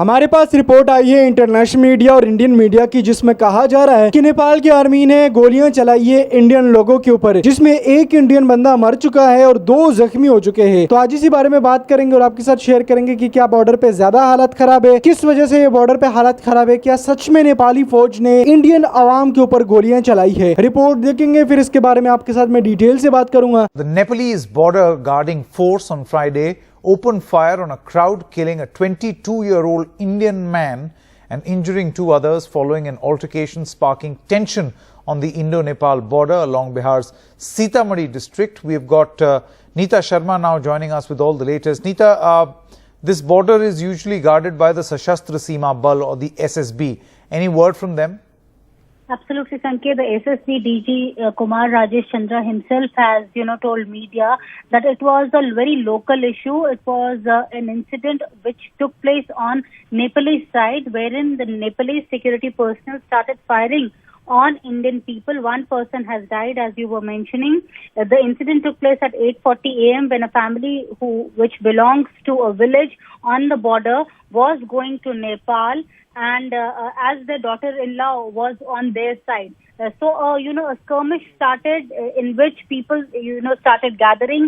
हमारे पास रिपोर्ट आई है international media और इंडियन मीडिया की, जिसमें कहा जा रहा है कि नेपाल की आर्मी ने गोलियां चलाई है इंडियन लोगों के ऊपर, जिसमें एक इंडियन बंदा मर चुका है और 2 जख्मी हो चुके हैं। तो आज इसी बारे में बात करेंगे और आपके साथ शेयर करेंगे कि क्या बॉर्डर पे ज्यादा हालत खराब है, किस वजह से ये बॉर्डर पे हालत खराब है, क्या सच में नेपाली फौज ने इंडियन आवाम के ऊपर गोलियां चलाई है। रिपोर्ट देखेंगे, फिर इसके बारे में आपके साथ मैं डिटेल से बात करूंगा। The Nepalese border guarding force on Friday opened fire on a crowd, killing a 22-year-old Indian man and injuring 2 others following an altercation sparking tension on the Indo-Nepal border along Bihar's Sitamarhi district. We've got Neeta Sharma now joining us with all the latest. Neeta, this border is usually guarded by the Sashastra Seema Bal or the SSB. Any word from them? Absolutely, Sanket. The SSB DG Kumar Rajesh Chandra himself has, told media that it was a very local issue. It was an incident which took place on Nepalese side, wherein the Nepalese security personnel started firing on Indian people. 1 person has died, as you were mentioning. The incident took place at 8:40 a.m. when a family which belongs to a village on the border was going to Nepal, and as their daughter-in-law was on their side. So a skirmish started in which people, started gathering.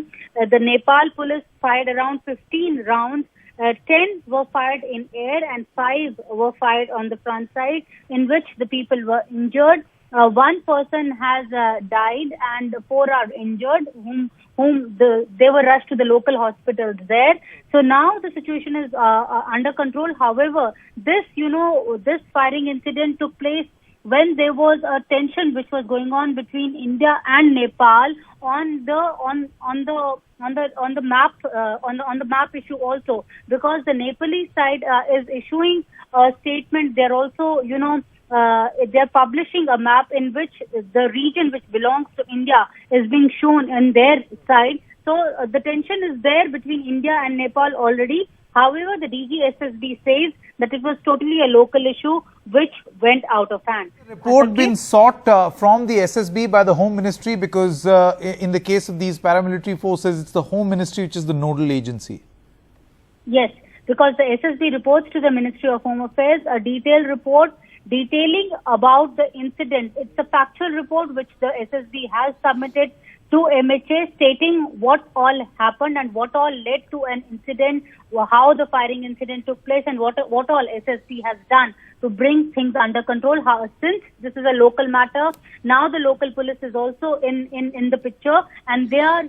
The Nepal police fired around 15 rounds. 10 were fired in air and 5 were fired on the front side, in which the people were injured. 1 person has died and 4 are injured, they were rushed to the local hospitals there. So now the situation is under control. However, this firing incident took place when there was a tension which was going on between India and Nepal on the map issue also, because the Nepalese side is issuing a statement. They're also they're publishing a map in which the region which belongs to India is being shown in their side. So the tension is there between India and Nepal already. However, the DG SSB says that it was totally a local issue which went out of hand. Report been sought from the SSB by the Home Ministry, because in the case of these paramilitary forces, it's the Home Ministry which is the nodal agency. Yes, because the SSB reports to the Ministry of Home Affairs a detailed report detailing about the incident. It's a factual report which the SSB has submitted to MHA, stating what all happened and what all led to an incident, how the firing incident took place, and what all SSB has done to bring things under control. Since this is a local matter, now the local police is also in the picture, and they are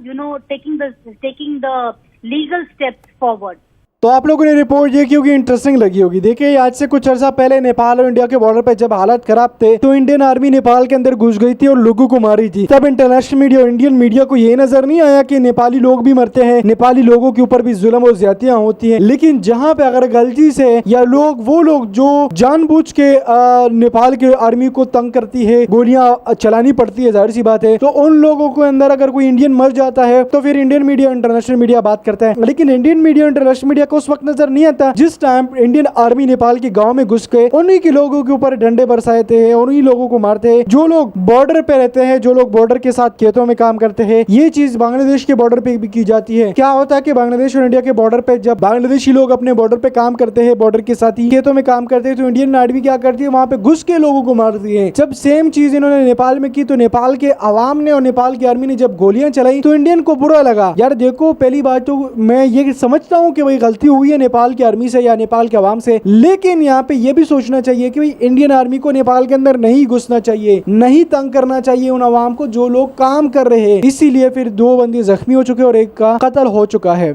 taking the legal steps forward. तो आप लोगों ने report देखी होगी, interesting लगी होगी। देखिए, आज से कुछ अर्सा पहले नेपाल और इंडिया के बॉर्डर पे जब हालात खराब थे तो इंडियन आर्मी नेपाल के अंदर घुस गई थी और लोगों को मारी थी। तब इंटरनेशनल मीडिया और इंडियन मीडिया को ये नजर नहीं आया कि नेपाली लोग भी मरते हैं, नेपाली लोगों के ऊपर भी जुल्म और ज्यादतियां होती हैं। लेकिन जहां पे अगर गलती से या वो लोग जो जानबूझ के नेपाल के आर्मी को तंग करती है, गोलियां चलानी पड़ती है, जाहिर सी बात है, तो उन लोगों के अंदर अगर कोई इंडियन मर जाता है तो फिर इंडियन मीडिया इंटरनेशनल मीडिया बात करता है। लेकिन इंडियन मीडिया इंटरनेशनल मीडिया को उस वक्त नजर नहीं आता जिस टाइम इंडियन आर्मी नेपाल के गांव में घुस के उन्हीं के लोगों के ऊपर डंडे बरसाते हैं, उन्हीं लोगों को मारते हैं जो लोग बॉर्डर पे रहते हैं, जो लोग बॉर्डर के साथ खेतों में काम करते हैं। ये चीज बांग्लादेश के बॉर्डर पे भी की जाती है। क्या होता है कि बांग्लादेश और इंडिया के बॉर्डर पे जब बांग्लादेशी लोग अपने बॉर्डर पे काम करते हैं, बॉर्डर के साथ ही खेतों में काम करते हैं, तो इंडियन आर्मी क्या करती है, वहां पे घुस के लोगों को मारती है। जब सेम चीज इन्होंने नेपाल में की तो नेपाल के अवाम ने और नेपाल की आर्मी ने जब गोलियां चलाई तो इंडियन को बुरा लगा। यार देखो, पहली बात तो मैं ये समझता हूँ कि भाई गलती हुई है नेपाल की आर्मी से या नेपाल के अवाम से, लेकिन यहाँ पे ये भी सोचना चाहिए कि भाई इंडियन आर्मी को नेपाल के अंदर नहीं घुसना चाहिए, नहीं तंग करना चाहिए उन अवाम को जो लोग काम कर रहे हैं। इसीलिए फिर 2 बंदे जख्मी हो चुके और 1 का कत्ल हो चुका है।